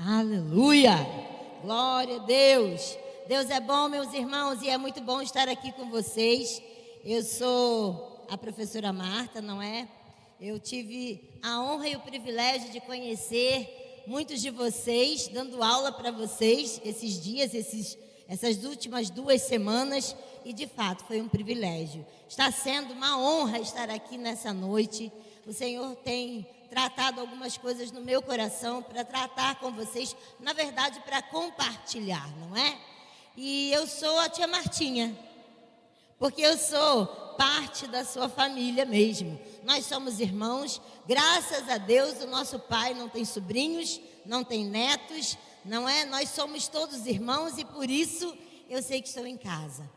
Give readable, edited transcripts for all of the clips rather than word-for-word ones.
Aleluia! Glória a Deus! Deus é bom, meus irmãos, e é muito bom estar aqui com vocês. Eu sou a professora Marta, não é? Eu tive a honra e o privilégio de conhecer muitos de vocês, dando aula para vocês esses dias, essas últimas 2 semanas, e de fato foi um privilégio. Está sendo uma honra estar aqui nessa noite. O Senhor tem tratado algumas coisas no meu coração para tratar com vocês, na verdade para compartilhar, não é? E eu sou a tia Martinha, porque eu sou parte da sua família mesmo. Nós somos irmãos, graças a Deus o nosso pai não tem sobrinhos, não tem netos, não é? Nós somos todos irmãos e por isso eu sei que estou em casa.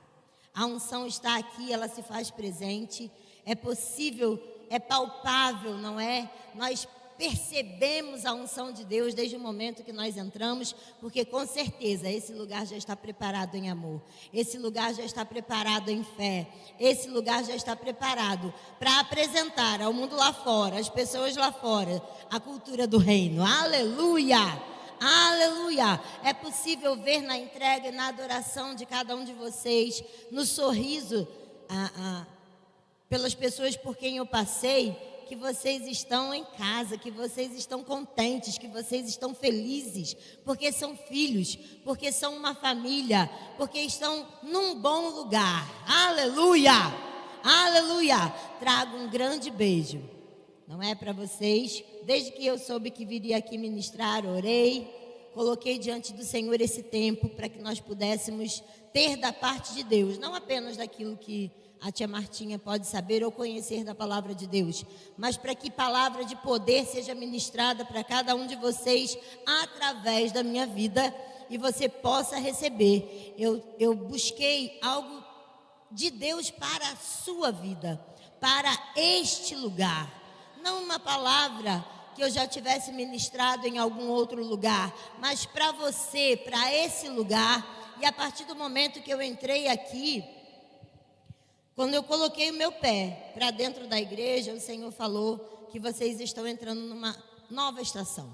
A unção está aqui, ela se faz presente, é possível, é palpável, não é? Nós percebemos a unção de Deus desde o momento que nós entramos, porque com certeza esse lugar já está preparado em amor, esse lugar já está preparado em fé, esse lugar já está preparado para apresentar ao mundo lá fora, às pessoas lá fora, a cultura do reino. Aleluia! Aleluia! É possível ver na entrega e na adoração de cada um de vocês, no sorriso pelas pessoas por quem eu passei, que vocês estão em casa, que vocês estão contentes, que vocês estão felizes, porque são filhos, porque são uma família, porque estão num bom lugar. Aleluia! Aleluia! Trago um grande beijo, não é, para vocês. Desde que eu soube que viria aqui ministrar, orei, coloquei diante do Senhor esse tempo para que nós pudéssemos ter da parte de Deus, não apenas daquilo que a tia Martinha pode saber ou conhecer da palavra de Deus, mas para que palavra de poder seja ministrada para cada um de vocês através da minha vida e você possa receber. Eu busquei algo de Deus para a sua vida, para este lugar, não uma palavra que eu já tivesse ministrado em algum outro lugar, mas para você, para esse lugar. E a partir do momento que eu entrei aqui, quando eu coloquei o meu pé para dentro da igreja, o Senhor falou que vocês estão entrando numa nova estação.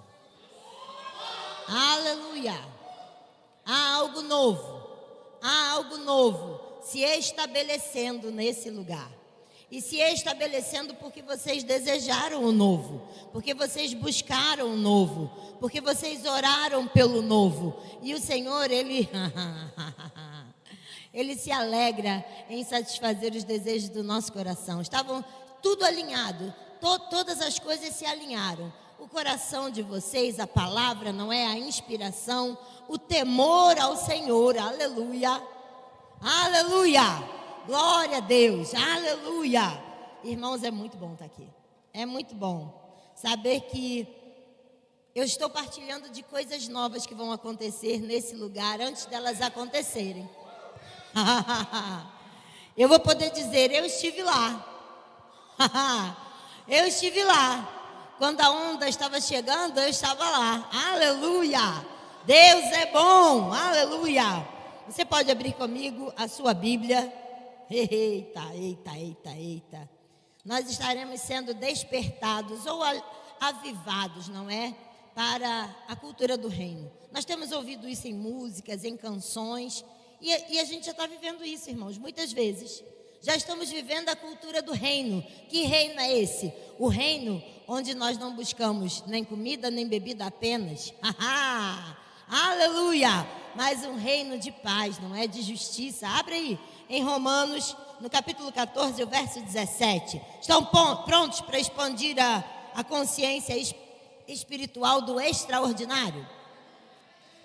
Aleluia! Há algo novo se estabelecendo nesse lugar. E se estabelecendo porque vocês desejaram o novo, porque vocês buscaram o novo, porque vocês oraram pelo novo. E o Senhor, Ele se alegra em satisfazer os desejos do nosso coração. Estavam tudo alinhado, todas as coisas se alinharam. O coração de vocês, a palavra, não é? A inspiração, o temor ao Senhor. Aleluia! Aleluia! Glória a Deus! Aleluia! Irmãos, é muito bom estar aqui. É muito bom saber que eu estou partilhando de coisas novas que vão acontecer nesse lugar antes delas acontecerem. Eu vou poder dizer, eu estive lá. Eu estive lá. Quando a onda estava chegando, eu estava lá. Aleluia! Deus é bom. Aleluia! Você pode abrir comigo a sua Bíblia. Eita. Nós estaremos sendo despertados ou avivados, não é? Para a cultura do reino. Nós temos ouvido isso em músicas, em canções. E a gente já está vivendo isso, irmãos, muitas vezes. Já estamos vivendo a cultura do reino. Que reino é esse? O reino onde nós não buscamos nem comida, nem bebida apenas. Aleluia! Mas um reino de paz, não é? De justiça. Abre aí, em Romanos, no capítulo 14, o verso 17. Estão prontos para expandir a consciência espiritual do extraordinário?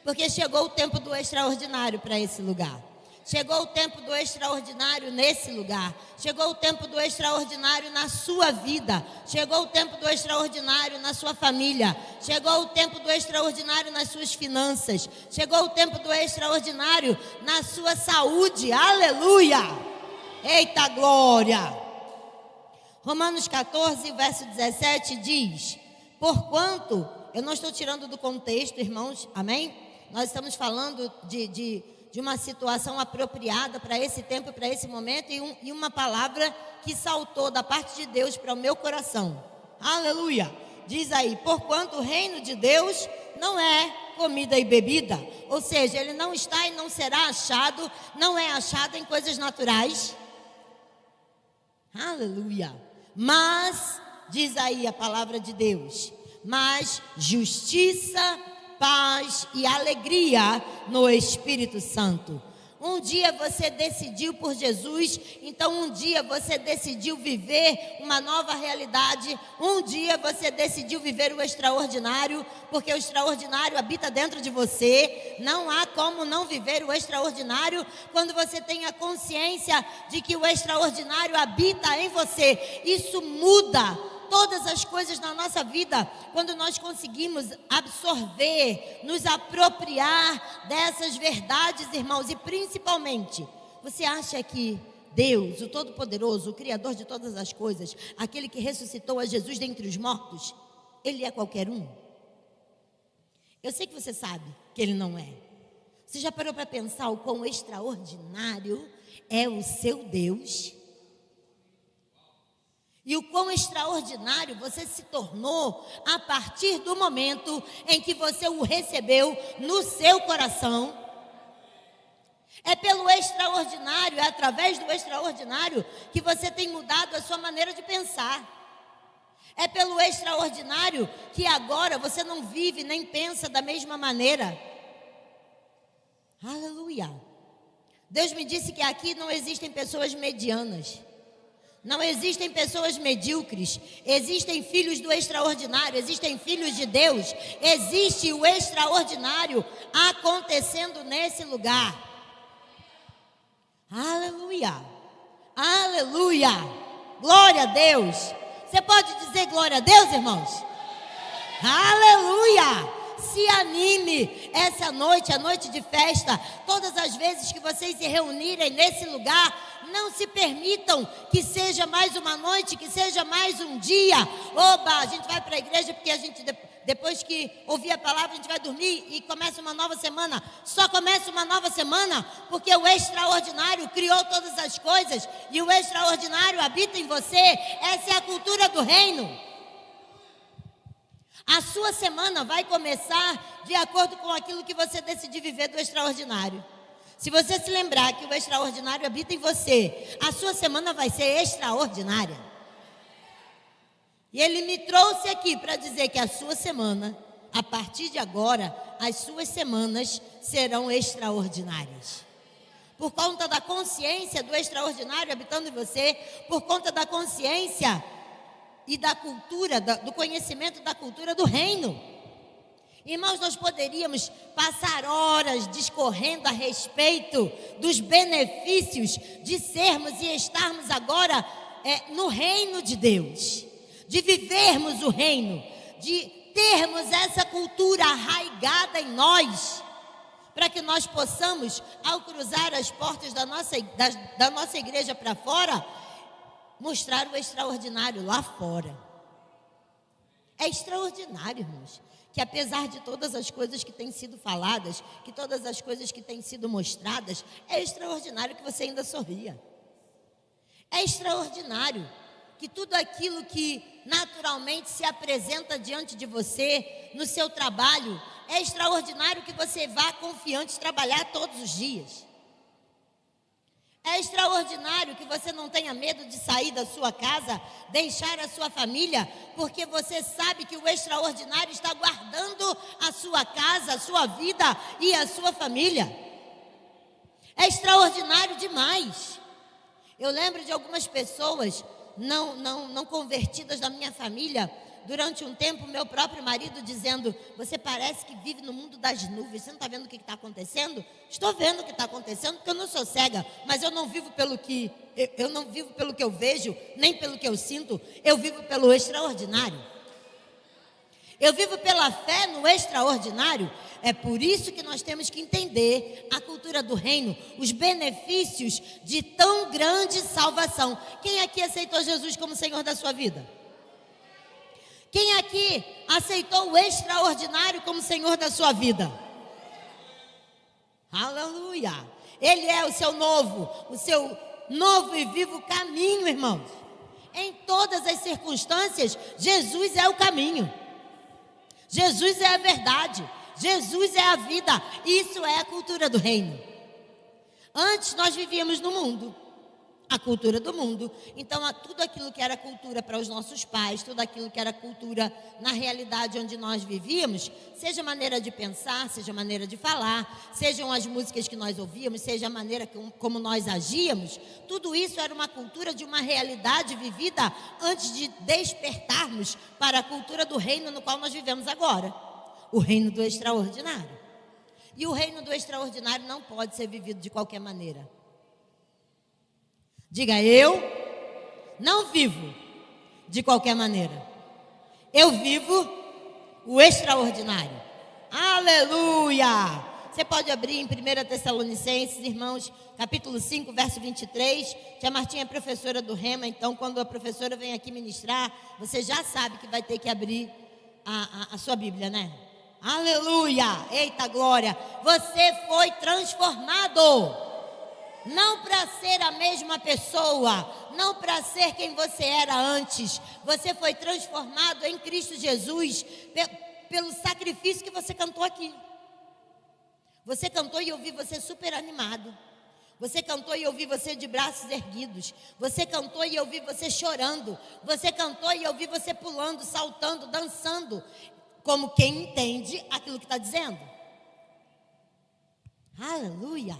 Porque chegou o tempo do extraordinário para esse lugar. Chegou o tempo do extraordinário nesse lugar. Chegou o tempo do extraordinário na sua vida. Chegou o tempo do extraordinário na sua família. Chegou o tempo do extraordinário nas suas finanças. Chegou o tempo do extraordinário na sua saúde. Aleluia! Eita glória! Romanos 14, verso 17 diz: porquanto, eu não estou tirando do contexto, irmãos, amém? Nós estamos falando de uma situação apropriada para esse tempo, para esse momento, e uma palavra que saltou da parte de Deus para o meu coração. Aleluia! Diz aí, porquanto o reino de Deus não é comida e bebida. Ou seja, ele não está e não será achado, não é achado em coisas naturais. Aleluia. Mas, diz aí a palavra de Deus, mas justiça, paz e alegria no Espírito Santo. Um dia você decidiu por Jesus, então um dia você decidiu viver uma nova realidade. Um dia você decidiu viver o extraordinário, porque o extraordinário habita dentro de você. Não há como não viver o extraordinário quando você tem a consciência de que o extraordinário habita em você. Isso muda todas as coisas na nossa vida, quando nós conseguimos absorver, nos apropriar dessas verdades, irmãos. E principalmente, você acha que Deus, o Todo-Poderoso, o Criador de todas as coisas, aquele que ressuscitou a Jesus dentre os mortos, Ele é qualquer um? Eu sei que você sabe que Ele não é. Você já parou para pensar o quão extraordinário é o seu Deus? E o quão extraordinário você se tornou a partir do momento em que você o recebeu no seu coração. É pelo extraordinário, é através do extraordinário que você tem mudado a sua maneira de pensar. É pelo extraordinário que agora você não vive nem pensa da mesma maneira. Aleluia. Deus me disse que aqui não existem pessoas medianas. Não existem pessoas medíocres, existem filhos do extraordinário, existem filhos de Deus, existe o extraordinário acontecendo nesse lugar. Aleluia, aleluia, glória a Deus. Você pode dizer glória a Deus, irmãos? Aleluia. Se anime essa noite, a noite de festa. Todas as vezes que vocês se reunirem nesse lugar, não se permitam que seja mais uma noite, que seja mais um dia. Oba, a gente vai para a igreja porque a gente, depois que ouvir a palavra, a gente vai dormir e começa uma nova semana. Só começa uma nova semana porque o extraordinário criou todas as coisas e o extraordinário habita em você. Essa é a cultura do reino. A sua semana vai começar de acordo com aquilo que você decidir viver do extraordinário. Se você se lembrar que o extraordinário habita em você, a sua semana vai ser extraordinária. E Ele me trouxe aqui para dizer que a sua semana, a partir de agora, as suas semanas serão extraordinárias. Por conta da consciência do extraordinário habitando em você, por conta da consciência e da cultura, do conhecimento da cultura do reino. Irmãos, nós poderíamos passar horas discorrendo a respeito dos benefícios de sermos e estarmos agora no reino de Deus, de vivermos o reino, de termos essa cultura arraigada em nós, para que nós possamos, ao cruzar as portas da nossa igreja para fora, mostrar o extraordinário lá fora. É extraordinário, irmãos, que apesar de todas as coisas que têm sido faladas, que todas as coisas que têm sido mostradas, é extraordinário que você ainda sorria. É extraordinário que tudo aquilo que naturalmente se apresenta diante de você, no seu trabalho, é extraordinário que você vá confiante trabalhar todos os dias. É extraordinário que você não tenha medo de sair da sua casa, deixar a sua família, porque você sabe que o extraordinário está guardando a sua casa, a sua vida e a sua família. É extraordinário demais. Eu lembro de algumas pessoas não convertidas da minha família, durante um tempo, meu próprio marido dizendo: você parece que vive no mundo das nuvens, você não está vendo o que está acontecendo? Estou vendo o que está acontecendo, porque eu não sou cega, mas eu não vivo pelo que eu vejo, nem pelo que eu sinto, eu vivo pelo extraordinário. Eu vivo pela fé no extraordinário. É por isso que nós temos que entender a cultura do reino, os benefícios de tão grande salvação. Quem aqui aceitou Jesus como Senhor da sua vida? Quem aqui aceitou o extraordinário como Senhor da sua vida? Aleluia! Ele é o seu novo e vivo caminho, irmãos. Em todas as circunstâncias, Jesus é o caminho. Jesus é a verdade. Jesus é a vida. Isso é a cultura do reino. Antes nós vivíamos no mundo, a cultura do mundo. Então, tudo aquilo que era cultura para os nossos pais, tudo aquilo que era cultura na realidade onde nós vivíamos, seja maneira de pensar, seja maneira de falar, sejam as músicas que nós ouvíamos, seja a maneira como nós agíamos, tudo isso era uma cultura de uma realidade vivida antes de despertarmos para a cultura do reino no qual nós vivemos agora, o reino do extraordinário. E o reino do extraordinário não pode ser vivido de qualquer maneira. Diga, eu não vivo de qualquer maneira. Eu vivo o extraordinário. Aleluia! Você pode abrir em 1 Tessalonicenses, irmãos, capítulo 5, verso 23. Tia Martinha é professora do Rema, então quando a professora vem aqui ministrar, você já sabe que vai ter que abrir a sua Bíblia, né? Aleluia! Eita glória! Você foi transformado. Não para ser a mesma pessoa, não para ser quem você era antes. Você foi transformado em Cristo Jesus pelo sacrifício que você cantou aqui. Você cantou e eu vi você super animado. Você cantou e eu vi você de braços erguidos. Você cantou e eu vi você chorando. Você cantou e eu vi você pulando, saltando, dançando, como quem entende aquilo que está dizendo. Aleluia!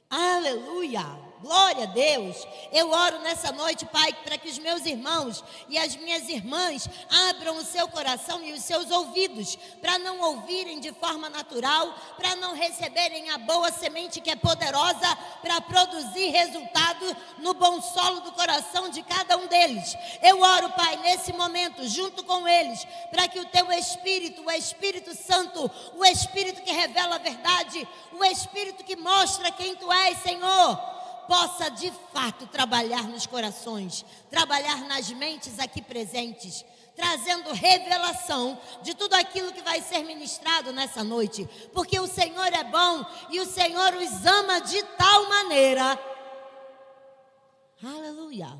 Aleluia! Glória a Deus! Eu oro nessa noite, Pai, para que os meus irmãos e as minhas irmãs abram o seu coração e os seus ouvidos, para não ouvirem de forma natural, para não receberem a boa semente que é poderosa para produzir resultado no bom solo do coração de cada um deles. Eu oro, Pai, nesse momento, junto com eles, para que o Teu Espírito, o Espírito Santo, o Espírito que revela a verdade, o Espírito que mostra quem Tu és, Senhor, possa de fato trabalhar nos corações, trabalhar nas mentes aqui presentes, trazendo revelação de tudo aquilo que vai ser ministrado nessa noite, porque o Senhor é bom e o Senhor os ama de tal maneira, aleluia,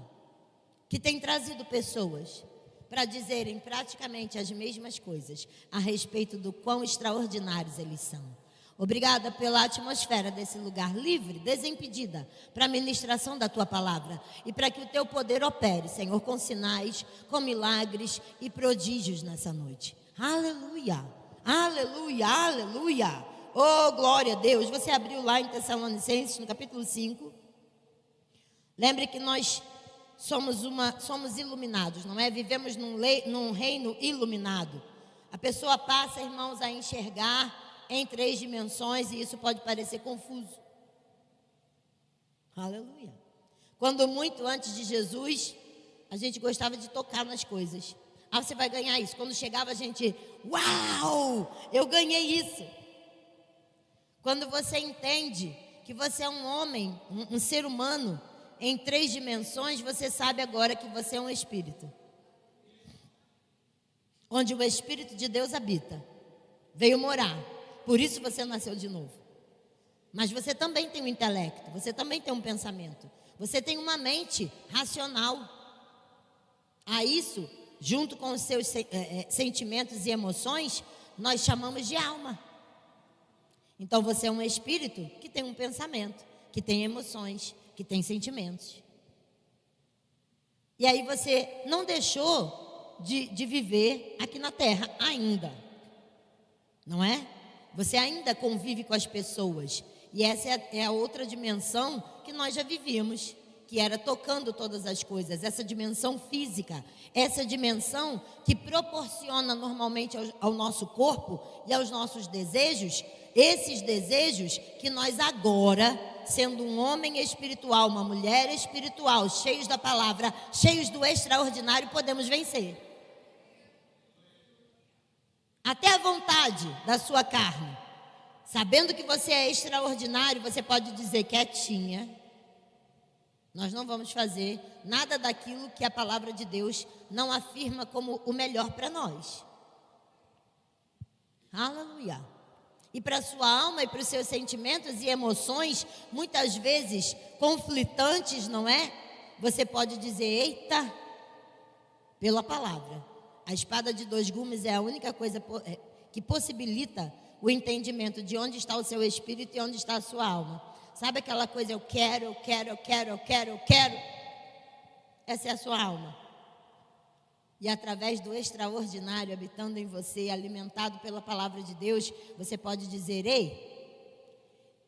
que tem trazido pessoas para dizerem praticamente as mesmas coisas a respeito do quão extraordinários eles são. Obrigada pela atmosfera desse lugar livre, desimpedida, para a ministração da Tua palavra e para que o Teu poder opere, Senhor, com sinais, com milagres e prodígios nessa noite. Aleluia, aleluia, aleluia. Oh, glória a Deus. Você abriu lá em Tessalonicenses, no capítulo 5. Lembre que nós somos iluminados, não é? Vivemos num reino iluminado. A pessoa passa, irmãos, a enxergar em 3 dimensões, e isso pode parecer confuso. Aleluia. Quando muito antes de Jesus, a gente gostava de tocar nas coisas. Ah, você vai ganhar isso. Quando chegava a gente, uau, eu ganhei isso. Quando você entende que você é um homem, um ser humano, em 3 dimensões, você sabe agora que você é um espírito. Onde o Espírito de Deus habita. Veio morar. Por isso você nasceu de novo. Mas você também tem um intelecto, você também tem um pensamento, você tem uma mente racional. A isso, junto com os seus sentimentos e emoções, nós chamamos de alma. Então você é um espírito que tem um pensamento, que tem emoções, que tem sentimentos. E aí você não deixou de viver aqui na terra ainda, não é? Você ainda convive com as pessoas. E essa é a outra dimensão que nós já vivíamos, que era tocando todas as coisas. Essa dimensão física, essa dimensão que proporciona normalmente ao nosso corpo e aos nossos desejos, esses desejos que nós agora, sendo um homem espiritual, uma mulher espiritual, cheios da palavra, cheios do extraordinário, podemos vencer. Até a vontade da sua carne. Sabendo que você é extraordinário, você pode dizer quietinha. Nós não vamos fazer nada daquilo que a palavra de Deus não afirma como o melhor para nós. Aleluia. E para a sua alma e para os seus sentimentos e emoções, muitas vezes conflitantes, não é? Você pode dizer, eita, pela palavra. A espada de 2 gumes é a única coisa que possibilita o entendimento de onde está o seu espírito e onde está a sua alma. Sabe aquela coisa, eu quero, eu quero, eu quero, eu quero, eu quero? Essa é a sua alma. E através do extraordinário habitando em você, alimentado pela palavra de Deus, você pode dizer, ei,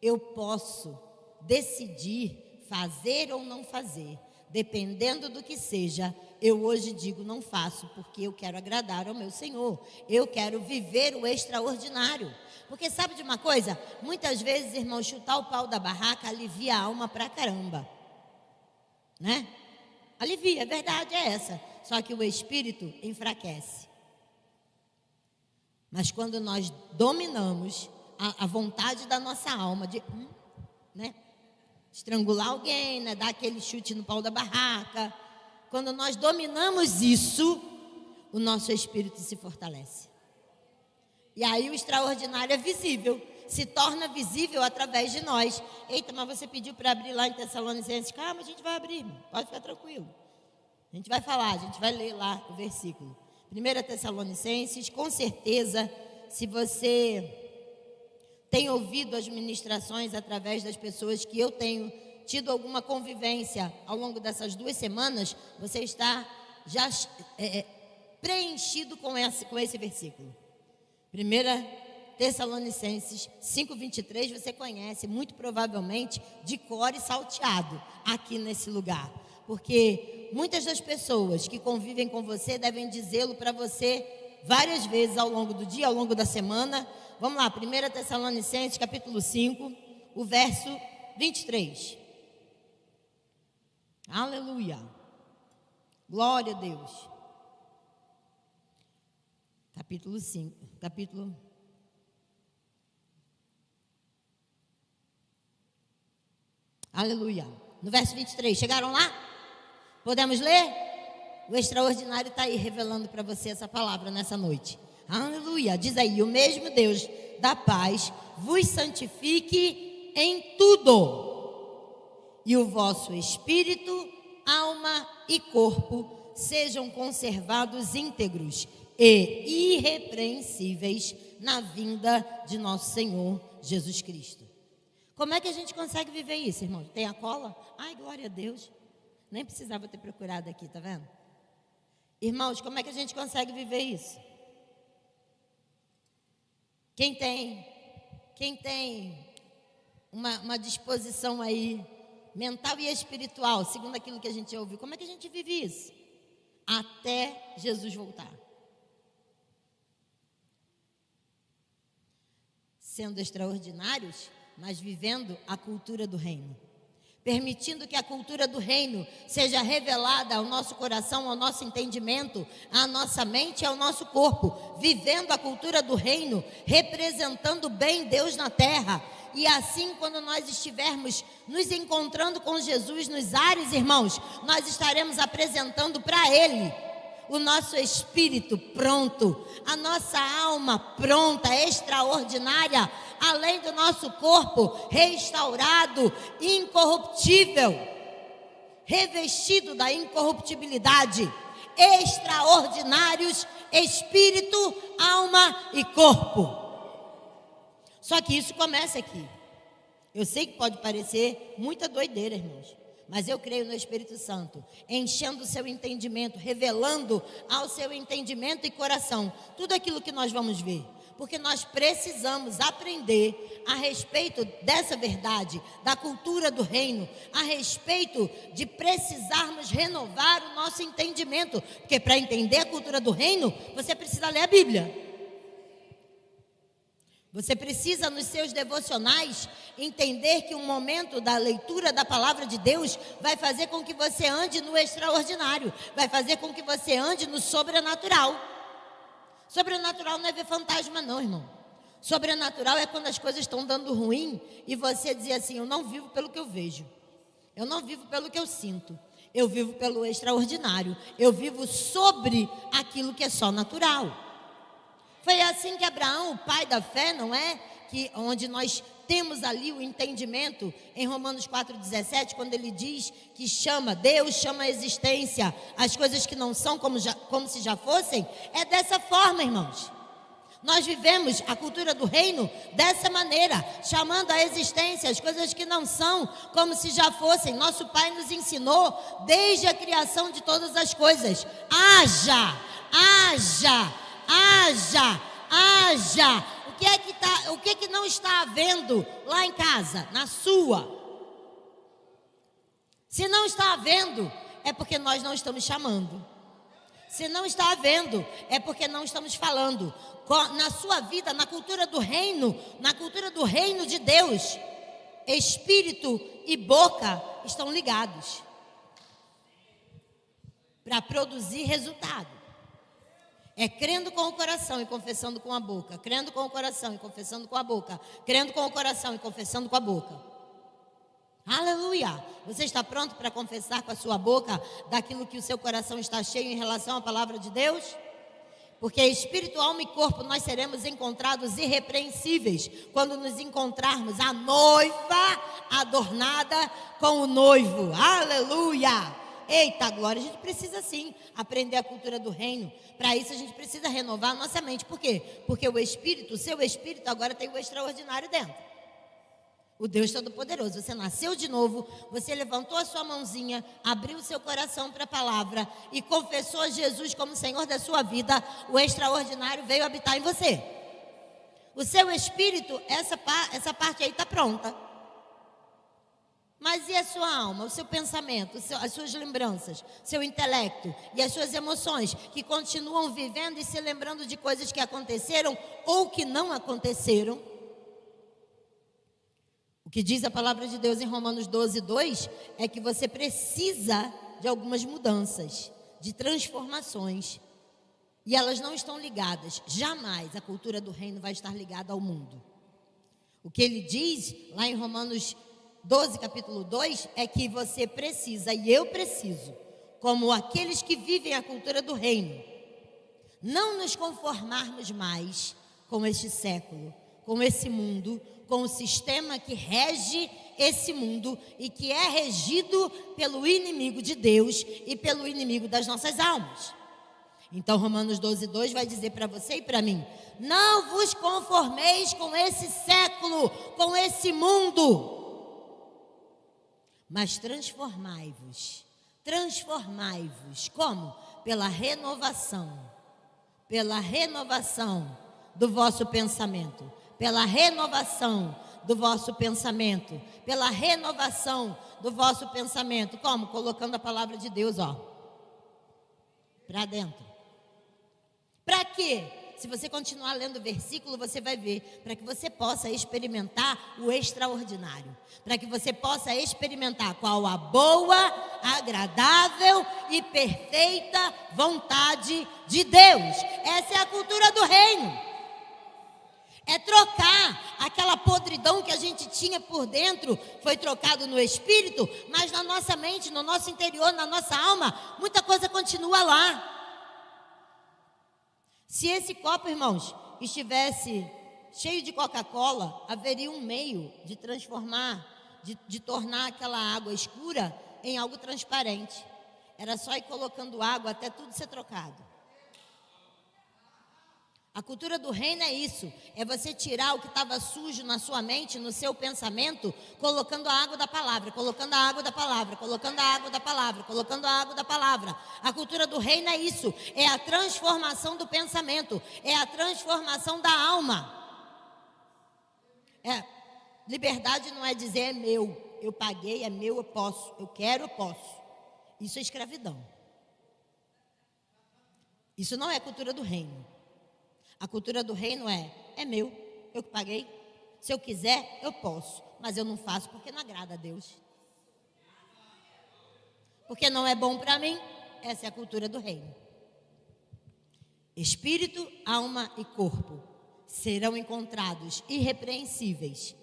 eu posso decidir fazer ou não fazer. Dependendo do que seja, eu hoje digo não faço, porque eu quero agradar ao meu Senhor. Eu quero viver o extraordinário. Porque sabe de uma coisa? Muitas vezes, irmão, chutar o pau da barraca alivia a alma pra caramba. Né? Alivia, a verdade é essa. Só que o espírito enfraquece. Mas quando nós dominamos a vontade da nossa alma de né? Estrangular alguém, né? Dar aquele chute no pau da barraca. Quando nós dominamos isso, o nosso espírito se fortalece. E aí o extraordinário é visível, se torna visível através de nós. Eita, mas você pediu para abrir lá em Tessalonicenses. Calma, a gente vai abrir, irmão. Pode ficar tranquilo. A gente vai falar, a gente vai ler lá o versículo. 1 Tessalonicenses, com certeza, se você tem ouvido as ministrações através das pessoas que eu tenho tido alguma convivência ao longo dessas 2 semanas, você está já preenchido com esse versículo. 1 Tessalonicenses 5:23, você conhece muito provavelmente de cor e salteado aqui nesse lugar. Porque muitas das pessoas que convivem com você devem dizê-lo para você várias vezes ao longo do dia, ao longo da semana. Vamos lá, 1 Tessalonicenses capítulo 5, o verso 23. Aleluia. Glória a Deus. Capítulo 5, Aleluia. No verso 23, chegaram lá? Podemos ler? O extraordinário está aí revelando para você essa palavra nessa noite. Aleluia. Diz aí, o mesmo Deus da paz vos santifique em tudo. E o vosso espírito, alma e corpo sejam conservados íntegros e irrepreensíveis na vinda de nosso Senhor Jesus Cristo. Como é que a gente consegue viver isso, irmão? Tem a cola? Ai, glória a Deus. Nem precisava ter procurado aqui, tá vendo? Irmãos, como é que a gente consegue viver isso? Quem tem uma disposição aí mental e espiritual, segundo aquilo que a gente ouviu, como é que a gente vive isso? Até Jesus voltar. Sendo extraordinários, mas vivendo a cultura do reino. Permitindo que a cultura do reino seja revelada ao nosso coração, ao nosso entendimento, à nossa mente e ao nosso corpo. Vivendo a cultura do reino, representando bem Deus na terra. E assim, quando nós estivermos nos encontrando com Jesus nos ares, irmãos, nós estaremos apresentando para Ele o nosso espírito pronto, a nossa alma pronta, extraordinária, além do nosso corpo restaurado, incorruptível, revestido da incorruptibilidade, extraordinários, espírito, alma e corpo. Só que isso começa aqui. Eu sei que pode parecer muita doideira, irmãos, mas eu creio no Espírito Santo, enchendo o seu entendimento, revelando ao seu entendimento e coração tudo aquilo que nós vamos ver. Porque nós precisamos aprender a respeito dessa verdade, da cultura do reino, a respeito de precisarmos renovar o nosso entendimento. Porque para entender a cultura do reino, você precisa ler a Bíblia. Você precisa, nos seus devocionais, entender que o momento da leitura da palavra de Deus vai fazer com que você ande no extraordinário, vai fazer com que você ande no sobrenatural. Sobrenatural não é ver fantasma não, irmão. Sobrenatural é quando as coisas estão dando ruim e você diz assim, eu não vivo pelo que eu vejo, eu não vivo pelo que eu sinto, eu vivo pelo extraordinário, eu vivo sobre aquilo que é só natural. Foi assim que Abraão, o pai da fé, não é? Que, onde nós temos ali o entendimento em Romanos 4,17, quando ele diz que Deus chama a existência as coisas que não são como se já fossem. É dessa forma, irmãos. Nós vivemos a cultura do reino dessa maneira, chamando à existência as coisas que não são como se já fossem. Nosso Pai nos ensinou desde a criação de todas as coisas: haja, haja, haja, haja. O que é que não está havendo lá em casa, na sua? Se não está havendo, é porque nós não estamos chamando. Se não está havendo, é porque não estamos falando. Na sua vida, na cultura do reino de Deus, espírito e boca estão ligados para produzir resultado. É crendo com o coração e confessando com a boca, crendo com o coração e confessando com a boca, crendo com o coração e confessando com a boca. Aleluia! Você está pronto para confessar com a sua boca daquilo que o seu coração está cheio em relação à palavra de Deus? Porque espírito, alma e corpo nós seremos encontrados irrepreensíveis quando nos encontrarmos a noiva adornada com o noivo. Aleluia! Eita glória, a gente precisa sim aprender a cultura do reino. Para isso a gente precisa renovar a nossa mente. Por quê? Porque o seu espírito agora tem o extraordinário dentro. O Deus Todo-Poderoso. Você nasceu de novo, você levantou a sua mãozinha, abriu o seu coração para a palavra e confessou a Jesus como Senhor da sua vida. O extraordinário veio habitar em você. O seu espírito, essa parte aí está pronta. Mas e a sua alma, o seu pensamento, as suas lembranças, seu intelecto e as suas emoções que continuam vivendo e se lembrando de coisas que aconteceram ou que não aconteceram? O que diz a palavra de Deus em Romanos 12:2 é que você precisa de algumas mudanças, de transformações. E elas não estão ligadas, jamais a cultura do reino vai estar ligada ao mundo. O que ele diz lá em Romanos 12, capítulo 2, é que você precisa, e eu preciso, como aqueles que vivem a cultura do reino, não nos conformarmos mais com este século, com esse mundo, com o sistema que rege esse mundo e que é regido pelo inimigo de Deus e pelo inimigo das nossas almas. Então Romanos 12:2 vai dizer para você e para mim: não vos conformeis com esse século, com esse mundo, mas transformai-vos. Como? Pela renovação do vosso pensamento, pela renovação do vosso pensamento, pela renovação do vosso pensamento. Como? Colocando a palavra de Deus, para dentro. Para quê? Se você continuar lendo o versículo, você vai ver, para que você possa experimentar o extraordinário, para que você possa experimentar qual a boa, agradável e perfeita vontade de Deus. Essa é a cultura do reino. É trocar aquela podridão que a gente tinha por dentro, foi trocado no espírito, mas na nossa mente, no nosso interior, na nossa alma, muita coisa continua lá. Se esse copo, irmãos, estivesse cheio de Coca-Cola, haveria um meio de transformar, de tornar aquela água escura em algo transparente. Era só ir colocando água até tudo ser trocado. A cultura do reino é isso, é você tirar o que estava sujo na sua mente, no seu pensamento, colocando a água da palavra, colocando a água da palavra, colocando a água da palavra, colocando a água da palavra. A cultura do reino é isso, é a transformação do pensamento, é a transformação da alma. Liberdade não é dizer é meu, eu paguei, é meu, eu posso, eu quero, eu posso. Isso é escravidão. Isso não é cultura do reino. A cultura do reino é meu, eu que paguei. Se eu quiser, eu posso, mas eu não faço porque não agrada a Deus. Porque não é bom para mim. Essa é a cultura do reino. Espírito, alma e corpo serão encontrados irrepreensíveis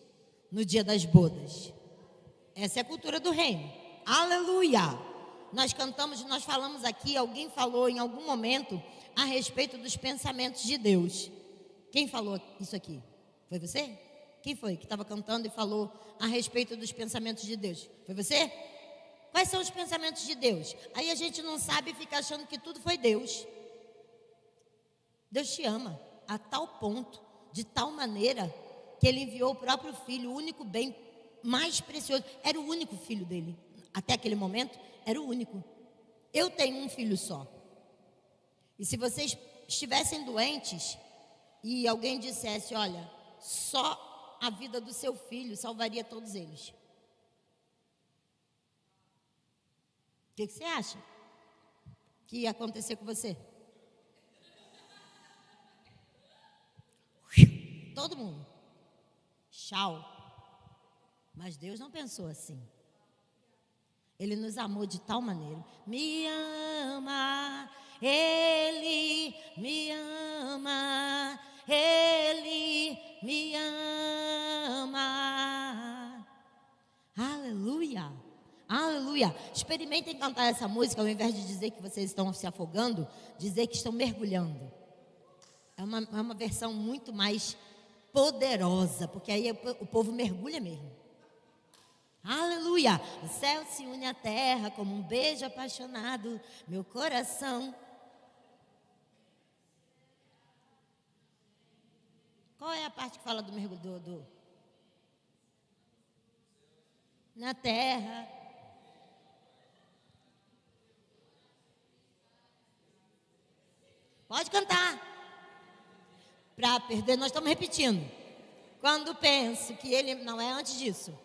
no dia das bodas. Essa é a cultura do reino. Aleluia! Nós cantamos, nós falamos aqui, alguém falou em algum momento a respeito dos pensamentos de Deus. Quem falou isso aqui? Foi você? Quem foi que estava cantando e falou a respeito dos pensamentos de Deus? Foi você? Quais são os pensamentos de Deus? Aí a gente não sabe e fica achando que tudo foi Deus. Deus te ama. a tal ponto, de tal maneira, que ele enviou o próprio filho, o único bem mais precioso. Era o único filho dele. Até aquele momento, era o único. Eu tenho um filho só. E se vocês estivessem doentes e alguém dissesse, olha, só a vida do seu filho salvaria todos eles. O que você acha que ia acontecer com você? Todo mundo. Tchau. Mas Deus não pensou assim. Ele nos amou de tal maneira. Me ama, Ele me ama, Ele me ama. Aleluia, aleluia. Experimentem cantar essa música, ao invés de dizer que vocês estão se afogando, dizer que estão mergulhando. É uma versão muito mais poderosa, porque aí o povo mergulha mesmo. Aleluia! O céu se une à terra como um beijo apaixonado, meu coração. Qual é a parte que fala do mergulhador? Na terra. Pode cantar. Para perder, nós estamos repetindo. Quando penso que ele não é antes disso.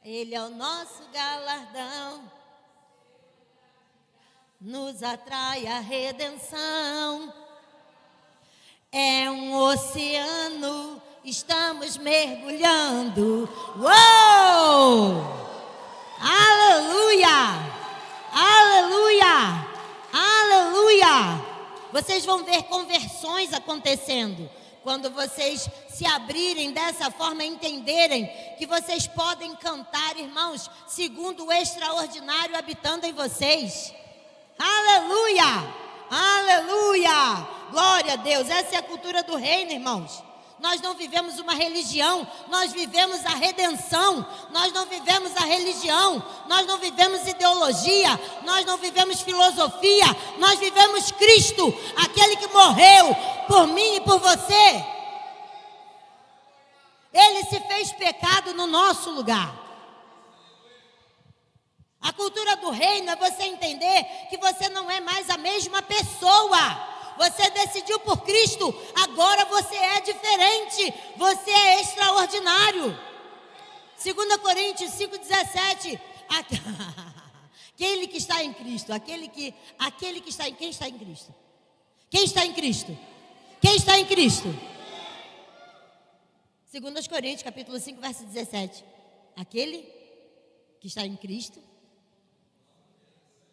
Ele é o nosso galardão, nos atrai a redenção. É um oceano, estamos mergulhando. Uou! Aleluia! Aleluia! Aleluia! Vocês vão ver conversões acontecendo. Quando vocês se abrirem dessa forma, entenderem que vocês podem cantar, irmãos, segundo o extraordinário habitando em vocês. Aleluia! Aleluia! Glória a Deus! Essa é a cultura do reino, irmãos. Nós não vivemos uma religião, nós vivemos a redenção. Nós não vivemos a religião, nós não vivemos ideologia, nós não vivemos filosofia, nós vivemos Cristo, aquele que morreu por mim e por você. Ele se fez pecado no nosso lugar. A cultura do reino é você entender que você não é mais a mesma pessoa. Você decidiu por Cristo, agora você é diferente, você é extraordinário. 2 Coríntios 5,17. Aquele que está em Cristo, quem está em Cristo? Quem está em Cristo? Quem está em Cristo? 2 Coríntios capítulo 5, verso 17. Aquele que está em Cristo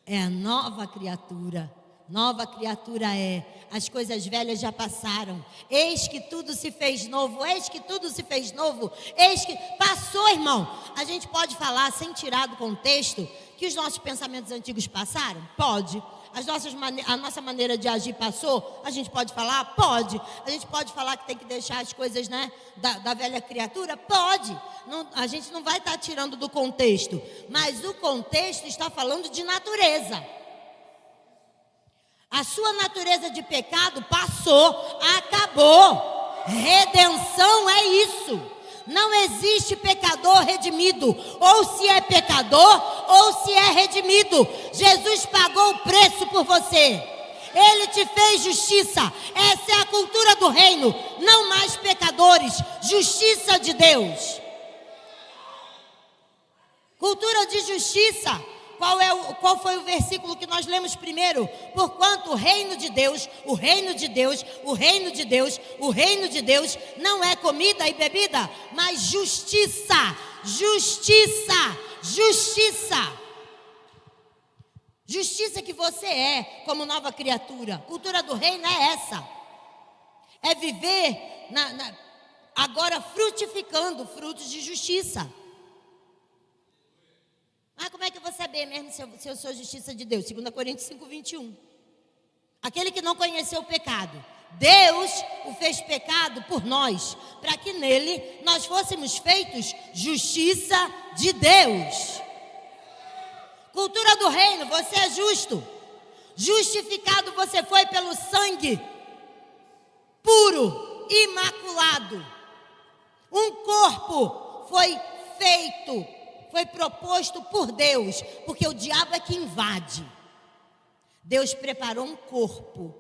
é a nova criatura. Nova criatura é, as coisas velhas já passaram, eis que tudo se fez novo, eis que tudo se fez novo, eis que passou, irmão. A gente pode falar sem tirar do contexto que os nossos pensamentos antigos passaram? Pode. A nossa maneira de agir passou? A gente pode falar? Pode. A gente pode falar que tem que deixar as coisas, né, da velha criatura? Pode. Não, a gente não vai estar tirando do contexto, mas o contexto está falando de natureza. A sua natureza de pecado passou, acabou. Redenção é isso. Não existe pecador redimido. Ou se é pecador, ou se é redimido. Jesus pagou o preço por você. Ele te fez justiça. Essa é a cultura do reino. Não mais pecadores. Justiça de Deus. Cultura de justiça. Qual foi o versículo que nós lemos primeiro? Porquanto o reino de Deus, o reino de Deus, o reino de Deus, o reino de Deus não é comida e bebida, mas justiça, justiça, justiça. Justiça que você é como nova criatura. Cultura do reino é essa. É viver agora frutificando frutos de justiça. Ah, como é que eu vou saber mesmo se eu sou justiça de Deus? 2 Coríntios 5, 21. Aquele que não conheceu o pecado, Deus o fez pecado por nós, para que nele nós fôssemos feitos justiça de Deus. Cultura do reino, você é justo. Justificado você foi pelo sangue puro, imaculado. Um corpo foi feito, foi proposto por Deus, porque o diabo é que invade. Deus preparou um corpo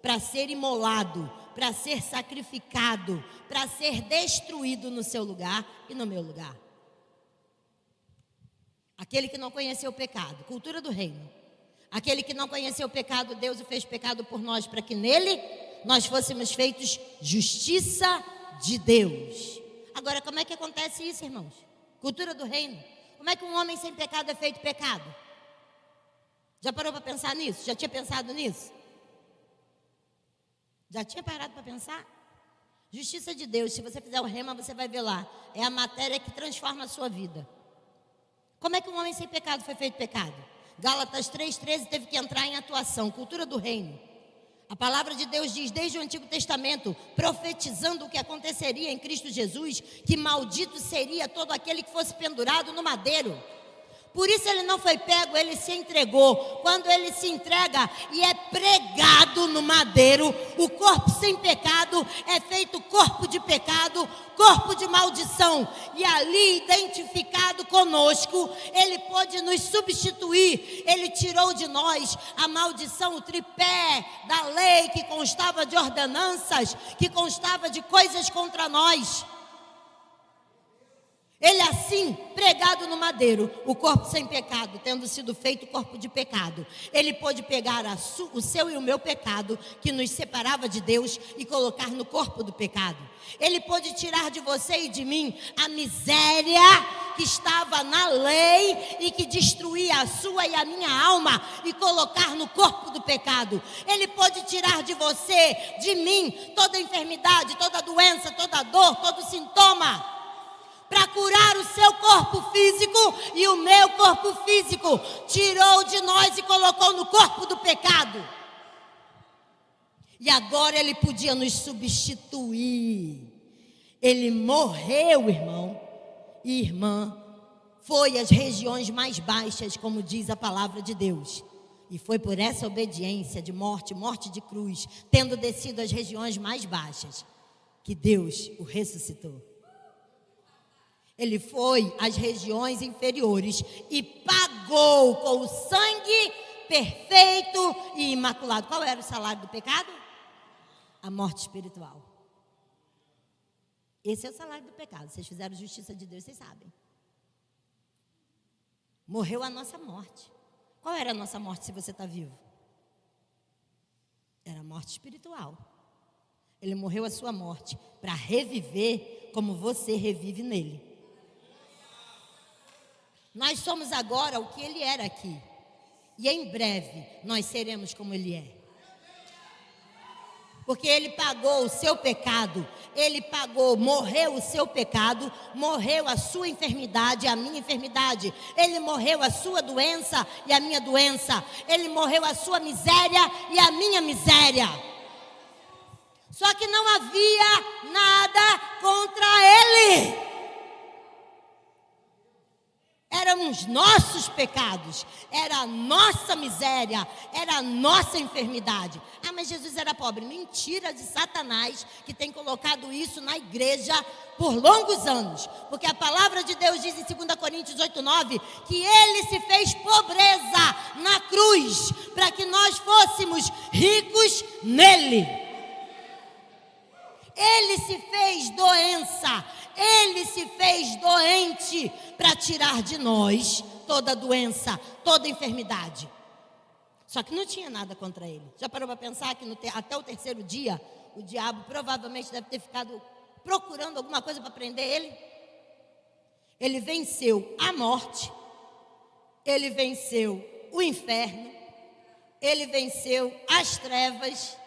para ser imolado, para ser sacrificado, para ser destruído no seu lugar e no meu lugar. Aquele que não conheceu o pecado, cultura do reino. Aquele que não conheceu o pecado, Deus o fez pecado por nós, para que nele nós fôssemos feitos justiça de Deus. Agora, como é que acontece isso, irmãos? Cultura do reino. Como é que um homem sem pecado é feito pecado? Já parou para pensar nisso? Já tinha pensado nisso? Já tinha parado para pensar? Justiça de Deus, se você fizer o rema, você vai ver lá. É a matéria que transforma a sua vida. Como é que um homem sem pecado foi feito pecado? Gálatas 3,13 teve que entrar em atuação. Cultura do reino. A palavra de Deus diz desde o Antigo Testamento, profetizando o que aconteceria em Cristo Jesus, que maldito seria todo aquele que fosse pendurado no madeiro. Por isso ele não foi pego, ele se entregou. Quando ele se entrega e é pregado no madeiro, o corpo sem pecado é feito corpo de pecado, corpo de maldição. E ali, identificado conosco, ele pôde nos substituir. Ele tirou de nós a maldição, o tripé da lei que constava de ordenanças, que constava de coisas contra nós. Ele assim, pregado no madeiro, o corpo sem pecado, tendo sido feito corpo de pecado, ele pôde pegar o seu e o meu pecado, que nos separava de Deus, e colocar no corpo do pecado. Ele pôde tirar de você e de mim a miséria que estava na lei e que destruía a sua e a minha alma, e colocar no corpo do pecado. Ele pôde tirar de você, de mim, toda enfermidade, toda doença, toda dor, todo sintoma, para curar o seu corpo físico e o meu corpo físico. Tirou de nós e colocou no corpo do pecado. E agora ele podia nos substituir. Ele morreu, irmão e irmã, foi às regiões mais baixas, como diz a palavra de Deus. E foi por essa obediência de morte, morte de cruz, tendo descido às regiões mais baixas, que Deus o ressuscitou. Ele foi às regiões inferiores e pagou com o sangue perfeito e imaculado. Qual era o salário do pecado? A morte espiritual. Esse é o salário do pecado. Vocês fizeram justiça de Deus, vocês sabem. Morreu a nossa morte. Qual era a nossa morte se você está vivo? Era a morte espiritual. Ele morreu a sua morte para reviver como você revive nele. Nós somos agora o que ele era aqui. E em breve nós seremos como ele é. Porque ele pagou o seu pecado. Ele pagou, morreu o seu pecado. Morreu a sua enfermidade, a minha enfermidade. Ele morreu a sua doença e a minha doença. Ele morreu a sua miséria e a minha miséria. Só que não havia nada contra ele. Eram os nossos pecados, era a nossa miséria, era a nossa enfermidade. Ah, mas Jesus era pobre. Mentira de Satanás, que tem colocado isso na igreja por longos anos. Porque a palavra de Deus diz em 2 Coríntios 8:9 que ele se fez pobreza na cruz, para que nós fôssemos ricos nele. Ele se fez doença, ele se fez doente para tirar de nós toda doença, toda enfermidade. Só que não tinha nada contra ele. Já parou para pensar que até o terceiro dia, o diabo provavelmente deve ter ficado procurando alguma coisa para prender ele? Ele venceu a morte, ele venceu o inferno, ele venceu as trevas.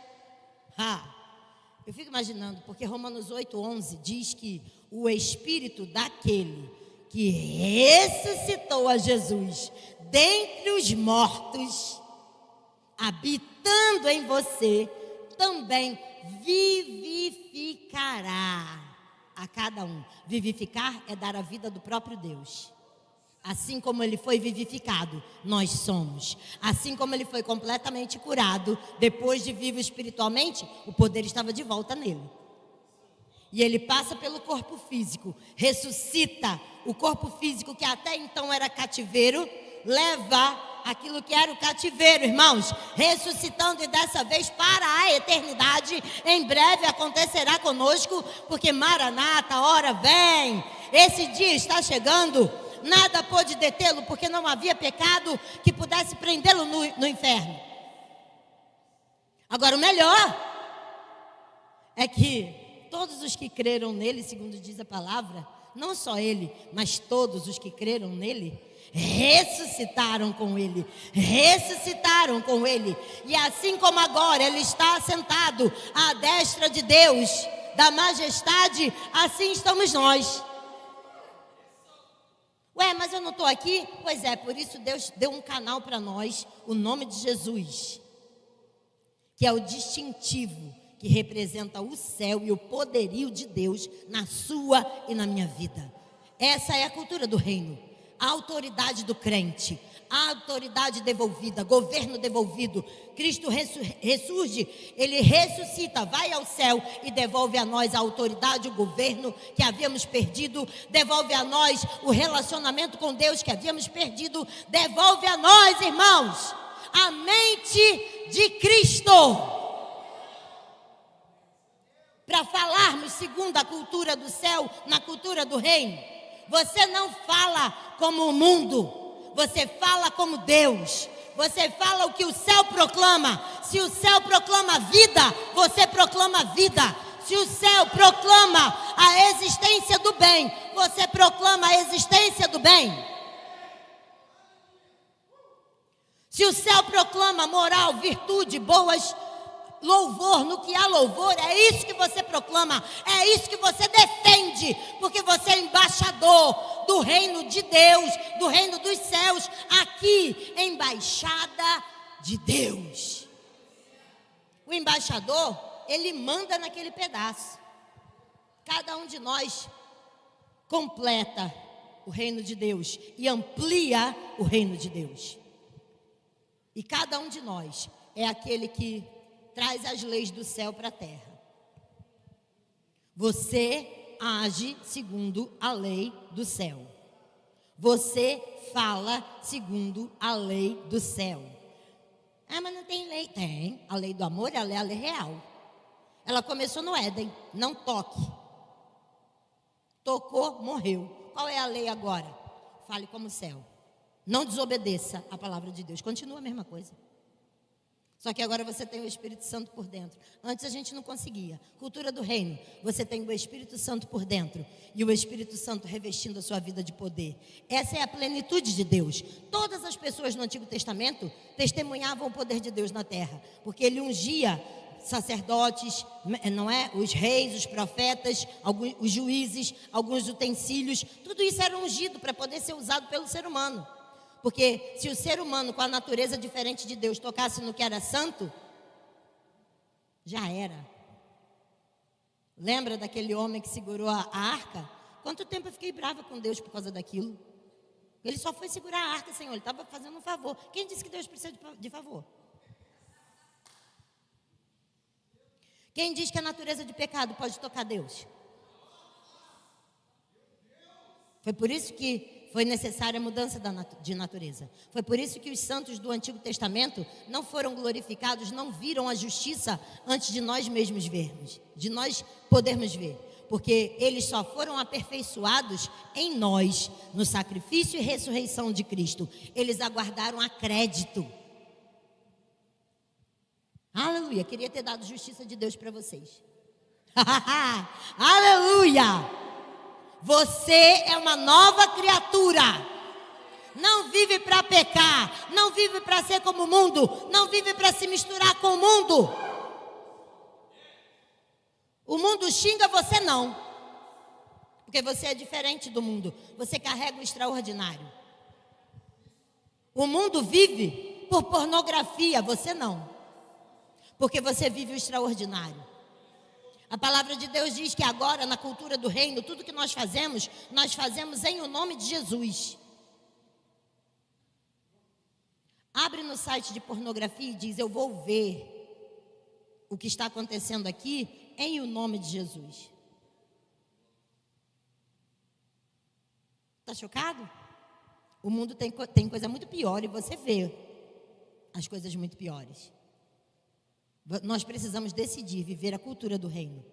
Eu fico imaginando, porque Romanos 8:11 diz que o espírito daquele que ressuscitou a Jesus dentre os mortos, habitando em você, também vivificará a cada um. Vivificar é dar a vida do próprio Deus. Assim como ele foi vivificado, nós somos. Assim como ele foi completamente curado, depois de vivo espiritualmente, o poder estava de volta nele. E ele passa pelo corpo físico, ressuscita o corpo físico que até então era cativeiro, leva aquilo que era o cativeiro, irmãos, ressuscitando, e dessa vez para a eternidade. Em breve acontecerá conosco, porque Maranata, hora vem. Esse dia está chegando. Nada pôde detê-lo, porque não havia pecado que pudesse prendê-lo no inferno. Agora, o melhor é que todos os que creram nele, segundo diz a palavra, não só ele, mas todos os que creram nele, ressuscitaram com ele. Ressuscitaram com ele. E assim como agora ele está assentado à destra de Deus, da majestade, assim estamos nós. Ué, mas eu não estou aqui? Pois é, por isso Deus deu um canal para nós, o nome de Jesus, que é o distintivo que representa o céu e o poderio de Deus na sua e na minha vida. Essa é a cultura do reino, a autoridade do crente, a autoridade devolvida, governo devolvido. Cristo ressurge, ele ressuscita, vai ao céu e devolve a nós a autoridade, o governo que havíamos perdido, devolve a nós o relacionamento com Deus que havíamos perdido, devolve a nós, irmãos, a mente de Cristo. Para falarmos segundo a cultura do céu, na cultura do reino, você não fala como o mundo, você fala como Deus. Você fala o que o céu proclama. Se o céu proclama vida, você proclama vida. Se o céu proclama a existência do bem, você proclama a existência do bem. Se o céu proclama moral, virtude, boas, louvor, no que há louvor, é isso que você proclama, é isso que você defende, porque você é embaixador do reino de Deus, do reino dos céus, aqui, embaixada de Deus. O embaixador, ele manda naquele pedaço. Cada um de nós completa o reino de Deus e amplia o reino de Deus. E cada um de nós é aquele que traz as leis do céu para a terra. Você age segundo a lei do céu. Você fala segundo a lei do céu. Ah, mas não tem lei. Tem. A lei do amor, ela é a lei real. Ela começou no Éden. Não toque. Tocou, morreu. Qual é a lei agora? Fale como o céu. Não desobedeça a palavra de Deus. Continua a mesma coisa. Só que agora você tem o Espírito Santo por dentro. Antes a gente não conseguia. Cultura do reino. Você tem o Espírito Santo por dentro. E o Espírito Santo revestindo a sua vida de poder. Essa é a plenitude de Deus. Todas as pessoas no Antigo Testamento testemunhavam o poder de Deus na terra. Porque ele ungia sacerdotes, não é? Os reis, os profetas, os juízes, alguns utensílios. Tudo isso era ungido para poder ser usado pelo ser humano. Porque se o ser humano com a natureza diferente de Deus tocasse no que era santo, já era. Lembra daquele homem que segurou a arca? Quanto tempo eu fiquei brava com Deus por causa daquilo? Ele só foi segurar a arca, Senhor, ele estava fazendo um favor. Quem disse que Deus precisa de favor? Quem diz que a natureza de pecado pode tocar Deus? Foi por isso que foi necessária a mudança de natureza. Foi por isso que os santos do Antigo Testamento não foram glorificados, não viram a justiça antes de nós mesmos vermos, de nós podermos ver. Porque eles só foram aperfeiçoados em nós, no sacrifício e ressurreição de Cristo. Eles aguardaram a crédito. Aleluia, queria ter dado justiça de Deus para vocês. Aleluia! Você é uma nova criatura. Não vive para pecar, não vive para ser como o mundo, não vive para se misturar com o mundo. O mundo xinga, você não. Porque você é diferente do mundo. Você carrega o extraordinário. O mundo vive por pornografia, você não. Porque você vive o extraordinário. A palavra de Deus diz que agora, na cultura do reino, tudo que nós fazemos em o nome de Jesus. abre no site de pornografia e diz: eu vou ver o que está acontecendo aqui em o nome de Jesus. Está chocado? O mundo tem coisa muito pior e você vê as coisas muito piores. Nós precisamos decidir viver a cultura do reino.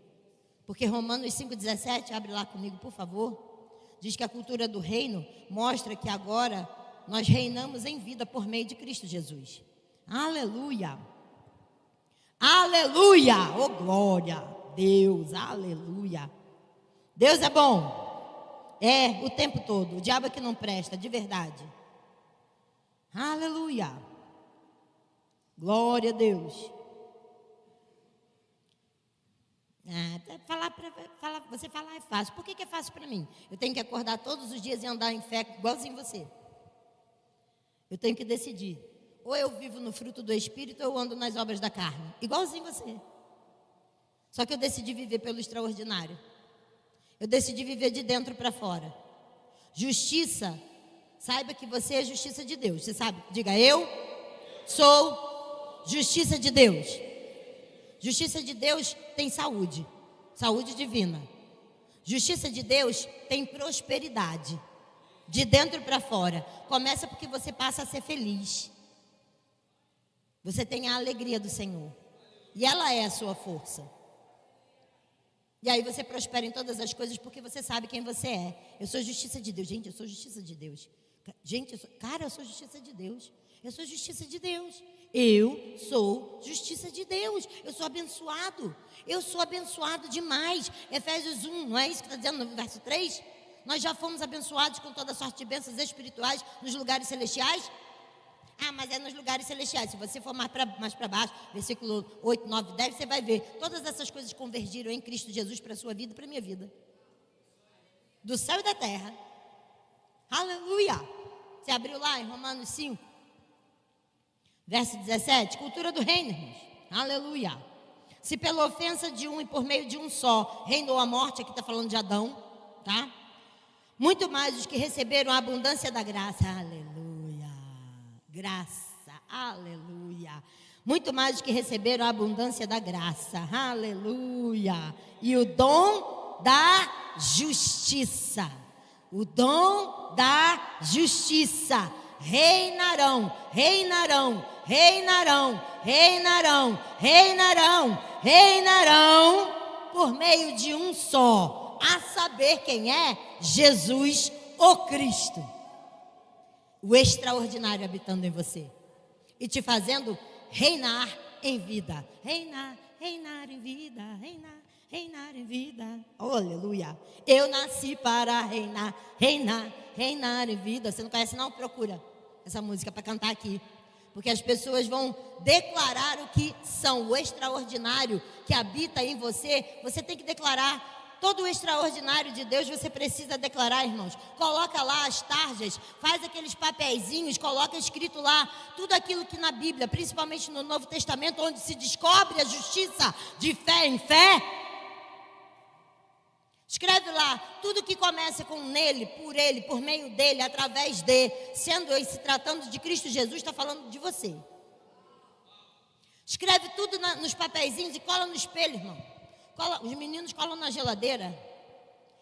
Porque Romanos 5,17, abre lá comigo, por favor, diz que a cultura do reino mostra que agora nós reinamos em vida por meio de Cristo Jesus. Aleluia! Aleluia! Oh, glória a Deus! Aleluia! Deus é bom. É, o tempo todo. O diabo é que não presta, de verdade. Aleluia! Glória a Deus. Você falar é fácil. Por que é fácil para mim? Eu tenho que acordar todos os dias e andar em fé igualzinho você. Eu tenho que decidir. Ou eu vivo no fruto do Espírito ou eu ando nas obras da carne. Igualzinho você. Só que eu decidi viver pelo extraordinário. Eu decidi viver de dentro para fora. Justiça. Saiba que você é justiça de Deus. Você sabe? Diga: eu sou justiça de Deus. Justiça de Deus tem saúde. Saúde divina. Justiça de Deus tem prosperidade. De dentro para fora. Começa porque você passa a ser feliz. Você tem a alegria do Senhor. E ela é a sua força. E aí você prospera em todas as coisas porque você sabe quem você é. Eu sou justiça de Deus. Gente, eu sou justiça de Deus. Gente, eu sou justiça de Deus. Eu sou justiça de Deus. Eu sou justiça de Deus. Eu sou abençoado. Eu sou abençoado demais. Efésios 1, não é isso que está dizendo no verso 3? Nós já fomos abençoados com toda sorte de bênçãos espirituais nos lugares celestiais. Ah, mas é nos lugares celestiais. Se você for mais para baixo, versículo 8, 9, 10, você vai ver. Todas essas coisas convergiram em Cristo Jesus para a sua vida e para a minha vida. Do céu e da terra. Aleluia! Você abriu lá em Romanos 5, verso 17. Cultura do reino, irmãos. Aleluia! Se pela ofensa de um e por meio de um só reinou a morte, aqui está falando de Adão, tá? Muito mais os que receberam a abundância da graça. Aleluia! Graça, aleluia. Muito mais os que receberam a abundância da graça, aleluia. E o dom da justiça. O dom da justiça. Reinarão, reinarão, reinarão, reinarão, reinarão, reinarão por meio de um só, a saber quem é? Jesus, o Cristo. O extraordinário habitando em você e te fazendo reinar em vida. Reinar, reinar em vida, reinar, reinar em vida. Oh, aleluia. Eu nasci para reinar, reinar, reinar em vida. Você não conhece não? Procura essa música para cantar aqui. Porque as pessoas vão declarar o que são, o extraordinário que habita em você. Você tem que declarar. Todo o extraordinário de Deus você precisa declarar, irmãos. Coloca lá as tarjas, faz aqueles papeizinhos, coloca escrito lá tudo aquilo que na Bíblia, principalmente no Novo Testamento, onde se descobre a justiça de fé em fé. Escreve lá tudo que começa com nele, por meio dele, através de, sendo e se tratando de Cristo Jesus, está falando de você. Escreve tudo nos papeizinhos e cola no espelho, irmão. Os meninos colam na geladeira,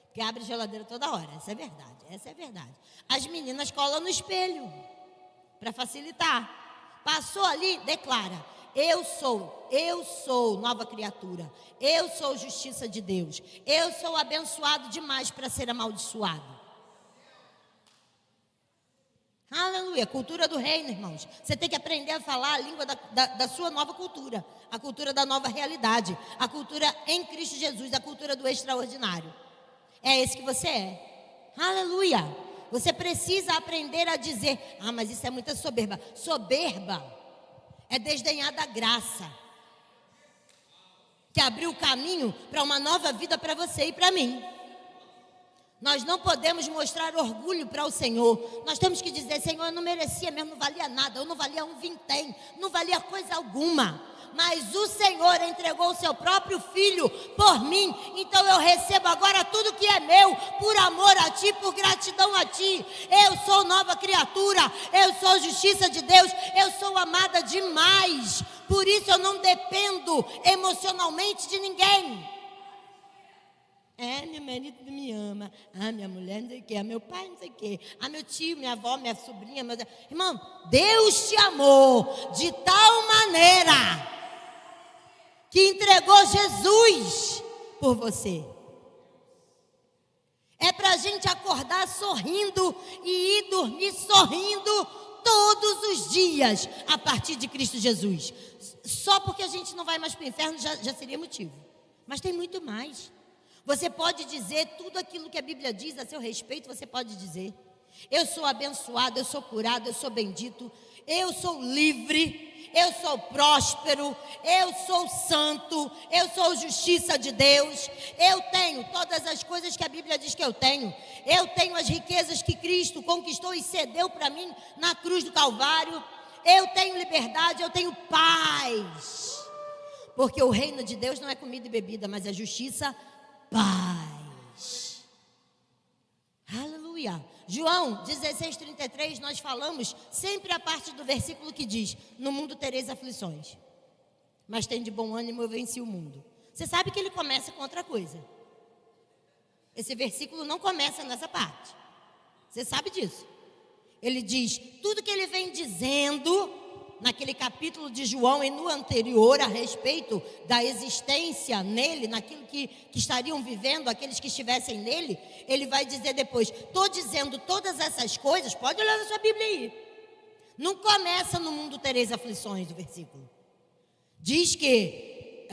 porque abre a geladeira toda hora, essa é verdade. As meninas colam no espelho, para facilitar. Passou ali, declara: eu sou nova criatura, eu sou justiça de Deus, eu sou abençoado demais para ser amaldiçoado. Aleluia, cultura do reino, irmãos. Você tem que aprender a falar a língua da sua nova cultura. A cultura da nova realidade. A cultura em Cristo Jesus, a cultura do extraordinário. É esse que você é. Aleluia. Você precisa aprender a dizer: ah, mas isso é muita soberba. Soberba é desdenhar da graça que abriu o caminho para uma nova vida para você e para mim. Nós não podemos mostrar orgulho para o Senhor. Nós temos que dizer: Senhor, eu não merecia mesmo, não valia nada. Eu não valia um vintém, não valia coisa alguma. mas o Senhor entregou o seu próprio filho por mim, então eu recebo agora tudo que é meu, por amor a ti, por gratidão a ti. Eu sou nova criatura, eu sou justiça de Deus, eu sou amada demais, por isso eu não dependo emocionalmente de ninguém. Meu marido não me ama, minha mulher não sei o quê, meu pai não sei o quê, meu tio, minha avó, minha sobrinha, irmão, Deus te amou de tal maneira que entregou Jesus por você. É para a gente acordar sorrindo e ir dormir sorrindo todos os dias a partir de Cristo Jesus. Só porque a gente não vai mais para o inferno já seria motivo, mas tem muito mais. Você pode dizer tudo aquilo que a Bíblia diz a seu respeito, você pode dizer. Eu sou abençoado, eu sou curado, eu sou bendito, eu sou livre, eu sou próspero, eu sou santo, eu sou justiça de Deus. Eu tenho todas as coisas que a Bíblia diz que eu tenho. Eu tenho as riquezas que Cristo conquistou e cedeu para mim na cruz do Calvário. Eu tenho liberdade, eu tenho paz. Porque o reino de Deus não é comida e bebida, mas é justiça, paz. Aleluia. João 16:33, nós falamos sempre a parte do versículo que diz: no mundo tereis aflições, mas tem de bom ânimo, eu venci o mundo. Você sabe que ele começa com outra coisa. Esse versículo não começa nessa parte. Você sabe disso. Ele diz tudo que ele vem dizendo naquele capítulo de João e no anterior a respeito da existência nele, naquilo que estariam vivendo aqueles que estivessem nele. Ele vai dizer depois: estou dizendo todas essas coisas. Pode olhar na sua Bíblia aí. Não começa no mundo tereis aflições, o versículo. Diz que,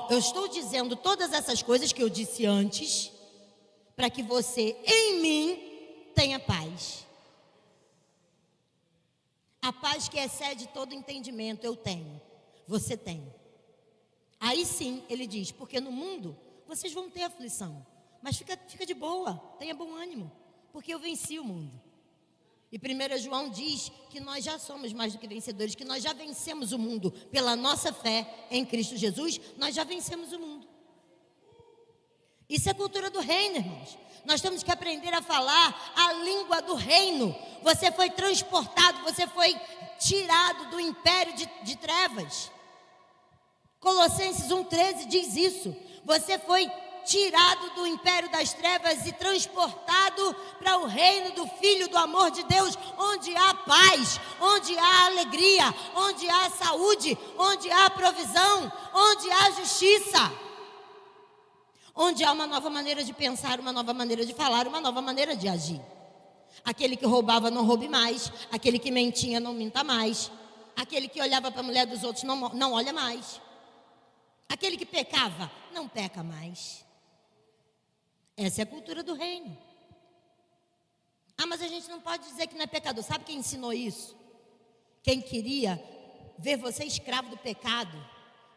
eu estou dizendo todas essas coisas que eu disse antes, para que você em mim tenha paz. A paz que excede todo entendimento eu tenho, você tem. Aí sim, ele diz, porque no mundo vocês vão ter aflição, mas fica de boa, tenha bom ânimo, porque eu venci o mundo. E 1 João diz que nós já somos mais do que vencedores, que nós já vencemos o mundo pela nossa fé em Cristo Jesus, nós já vencemos o mundo. Isso é cultura do reino, irmãos. Nós temos que aprender a falar a língua do reino. Você foi transportado, você foi tirado do império de trevas. Colossenses 1,13 diz isso. Você foi tirado do império das trevas e transportado para o reino do Filho do amor de Deus, onde há paz, onde há alegria, onde há saúde, onde há provisão, onde há justiça. Onde há uma nova maneira de pensar, uma nova maneira de falar, uma nova maneira de agir. Aquele que roubava não roube mais, aquele que mentia não minta mais, aquele que olhava para a mulher dos outros não olha mais, aquele que pecava não peca mais. Essa é a cultura do reino. Mas a gente não pode dizer que não é pecador. Sabe quem ensinou isso? Quem queria ver você escravo do pecado,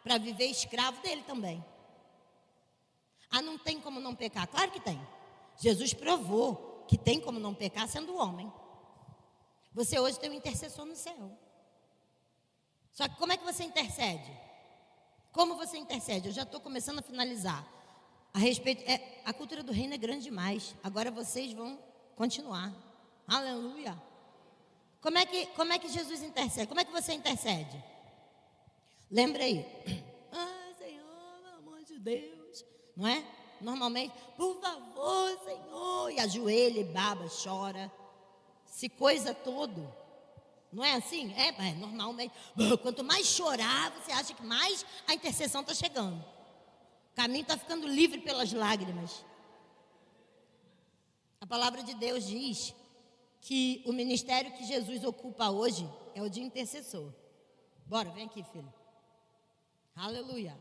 para viver escravo dele também. Não tem como não pecar. Claro que tem. Jesus provou que tem como não pecar sendo homem. Você hoje tem um intercessor no céu. Só que como é que você intercede? Como você intercede? Eu já estou começando a finalizar. A respeito, a cultura do reino é grande demais. Agora vocês vão continuar. Aleluia. Como é que Jesus intercede? Como é que você intercede? Lembra aí. Senhor, pelo amor de Deus. Não é? Normalmente, por favor, Senhor, e ajoelha, e baba, chora, se coisa todo. Não é assim? É normalmente. Quanto mais chorar, você acha que mais a intercessão está chegando. O caminho está ficando livre pelas lágrimas. A palavra de Deus diz que o ministério que Jesus ocupa hoje é o de intercessor. Bora, vem aqui, filho. Aleluia.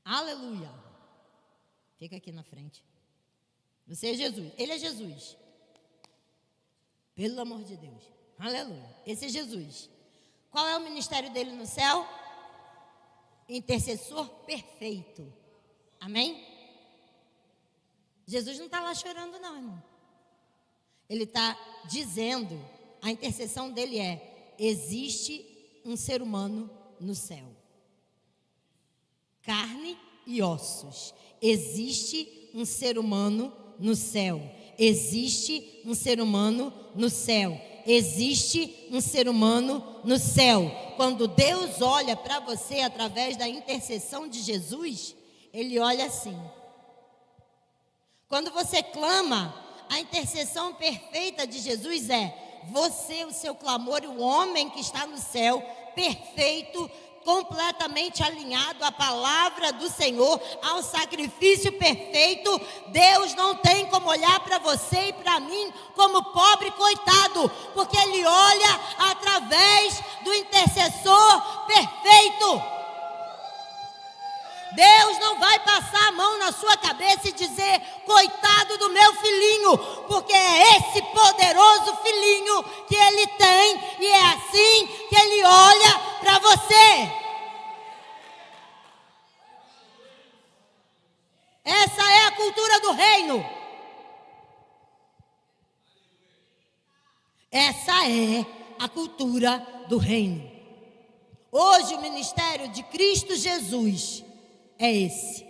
Aleluia. Fica aqui na frente. Você é Jesus. Ele é Jesus. Pelo amor de Deus. Aleluia. Esse é Jesus. Qual é o ministério dele no céu? Intercessor perfeito. Amém? Jesus não está lá chorando não, irmão. Ele está dizendo, a intercessão dele existe um ser humano no céu. Carne e ossos. Existe um ser humano no céu. Existe um ser humano no céu. Existe um ser humano no céu. Quando Deus olha para você através da intercessão de Jesus, Ele olha assim. Quando você clama, a intercessão perfeita de Jesus é você, o seu clamor, o homem que está no céu, perfeito, completamente alinhado à palavra do Senhor, ao sacrifício perfeito. Deus não tem como olhar para você e para mim como pobre coitado, porque Ele olha através do intercessor perfeito. Deus não vai passar a mão na sua cabeça e dizer: coitado do meu filhinho, porque é esse poderoso filhinho que Ele tem, e é assim que Ele olha para você. Essa é a cultura do reino. Essa é a cultura do reino. Hoje o ministério de Cristo Jesus é esse: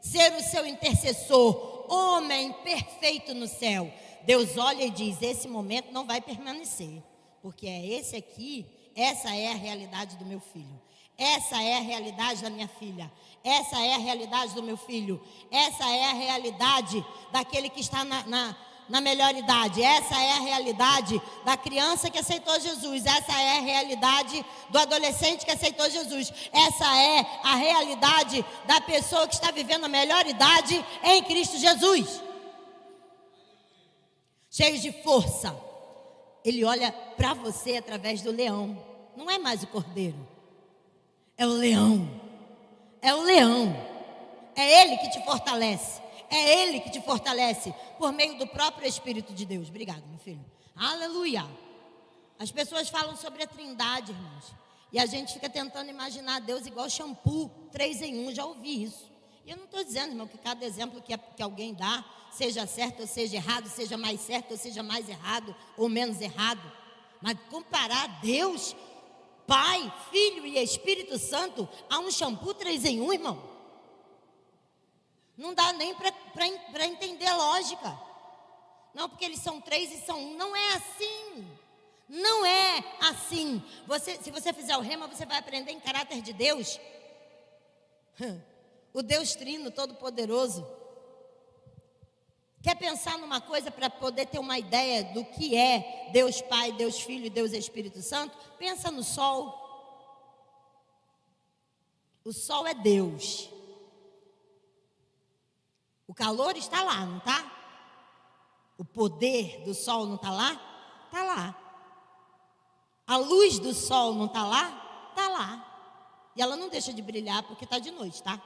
ser o seu intercessor, homem perfeito no céu. Deus olha e diz: esse momento não vai permanecer, porque é esse aqui, essa é a realidade do meu filho, essa é a realidade da minha filha, essa é a realidade do meu filho, essa é a realidade daquele que está na melhor idade, essa é a realidade da criança que aceitou Jesus, essa é a realidade do adolescente que aceitou Jesus, essa é a realidade da pessoa que está vivendo a melhor idade em Cristo Jesus. Cheio de força, Ele olha para você através do leão, não é mais o cordeiro, é o leão, é o leão, é Ele que te fortalece. É Ele que te fortalece por meio do próprio Espírito de Deus. Obrigado, meu filho. Aleluia. As pessoas falam sobre a Trindade, irmãos, e a gente fica tentando imaginar Deus igual shampoo, 3 em 1. Já ouvi isso. E eu não estou dizendo, irmão, que cada exemplo que alguém dá seja certo ou seja errado, seja mais certo ou seja mais errado ou menos errado. Mas comparar Deus, Pai, Filho e Espírito Santo a um shampoo 3 em 1, irmão, não dá nem para entender a lógica. Não, porque eles são 3 e são 1. Não é assim. Não é assim. Se você fizer o rema, você vai aprender em caráter de Deus. O Deus Trino, Todo-Poderoso. Quer pensar numa coisa para poder ter uma ideia do que é Deus Pai, Deus Filho e Deus Espírito Santo? Pensa no sol. O sol é Deus. O calor está lá, não está? O poder do sol não está lá? Está lá. A luz do sol não está lá? Está lá. E ela não deixa de brilhar porque está de noite, tá?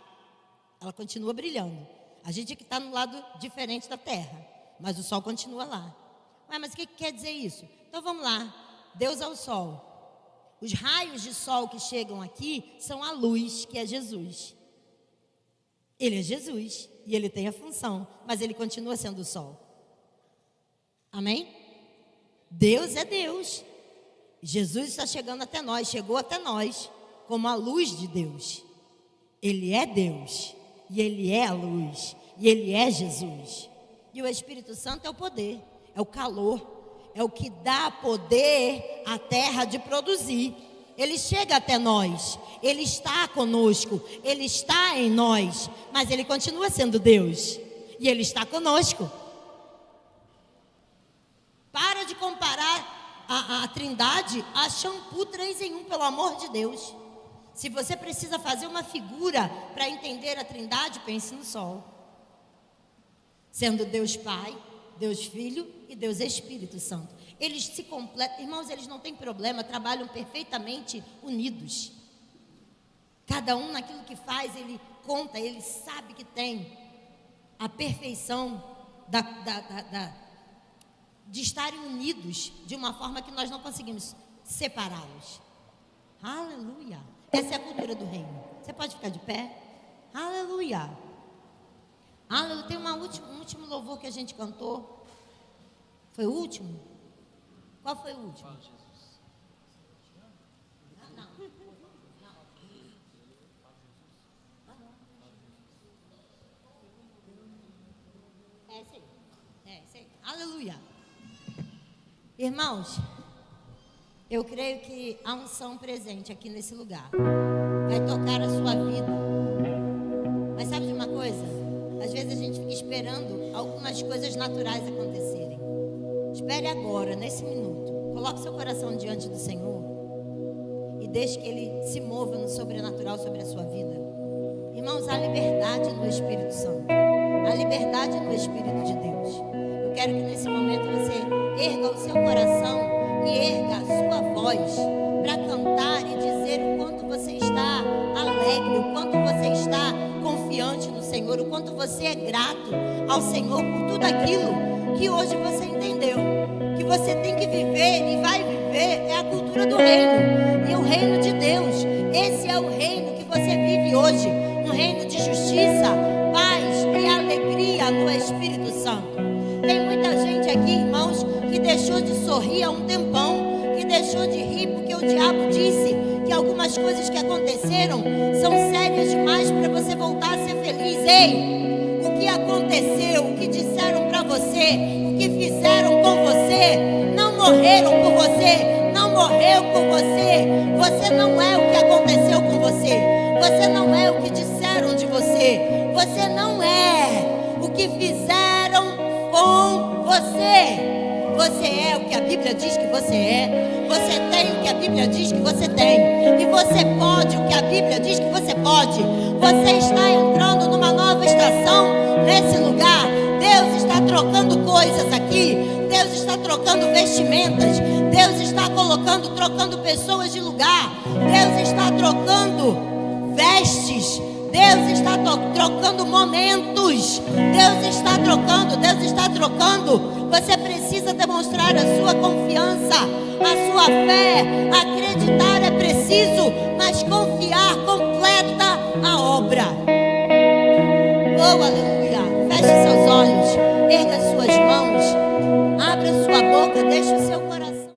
Ela continua brilhando. A gente é que está no lado diferente da terra, mas o sol continua lá. Ué, mas o que quer dizer isso? Então vamos lá. Deus é o sol. Os raios de sol que chegam aqui são a luz, que é Jesus. Ele é Jesus e Ele tem a função, mas Ele continua sendo o sol. Amém? Deus é Deus. Jesus está chegando até nós, chegou até nós como a luz de Deus. Ele é Deus e Ele é a luz e Ele é Jesus. E o Espírito Santo é o poder, é o calor, é o que dá poder à terra de produzir. Ele chega até nós, Ele está conosco, Ele está em nós, mas Ele continua sendo Deus e Ele está conosco. Para de comparar a Trindade a shampoo 3 em 1, pelo amor de Deus. Se você precisa fazer uma figura para entender a Trindade, pense no sol, sendo Deus Pai, Deus Filho e Deus Espírito Santo. Eles se completam, irmãos, eles não têm problema, trabalham perfeitamente unidos. Cada um naquilo que faz, ele conta, ele sabe que tem a perfeição de estarem unidos de uma forma que nós não conseguimos separá-los. Aleluia. Essa é a cultura do reino. Você pode ficar de pé? Aleluia. Aleluia. Tem um último louvor que a gente cantou. Foi o último? Qual foi o último? Não. esse aí. Aleluia. Irmãos, eu creio que há unção presente aqui nesse lugar. Vai tocar a sua vida. Mas sabe de uma coisa? Às vezes a gente fica esperando algumas coisas naturais acontecerem. Espere agora, nesse minuto. Coloque seu coração diante do Senhor e deixe que Ele se mova no sobrenatural sobre a sua vida. Irmãos, há liberdade no Espírito Santo. Há liberdade no Espírito de Deus. Eu quero que nesse momento você erga o seu coração e erga a sua voz para cantar e dizer o quanto você está alegre, o quanto você está confiante no Senhor, o quanto você é grato ao Senhor por tudo aquilo que hoje você entendeu, que você tem que viver e vai viver. É a cultura do reino e o reino de Deus. Esse é o reino que você vive hoje, um reino de justiça, paz e alegria no Espírito Santo. Tem muita gente aqui, irmãos, que deixou de sorrir há um tempão, que deixou de rir porque o diabo disse que algumas coisas que aconteceram são sérias demais para você voltar a ser feliz. Ei, o que aconteceu, o que disseram para você, o que fizeram com você, não morreram por você, não morreu por você. Você não é o que aconteceu com você, você não é o que disseram de você, você não é o que fizeram com você. Você é o que a Bíblia diz que você é. Você tem o que a Bíblia diz que você tem. E você pode o que a Bíblia diz que você pode. Você está entrando numa nova estação nesse lugar. Deus está trocando coisas aqui. Deus está trocando vestimentas. Deus está trocando pessoas de lugar. Deus está trocando vestes. Deus está trocando momentos. Deus está trocando. Você precisa demonstrar a sua confiança, a sua fé. Acreditar é preciso, mas confiar completa a obra. Oh, aleluia. Feche seus olhos, erga suas mãos, abra sua boca, deixe o seu coração.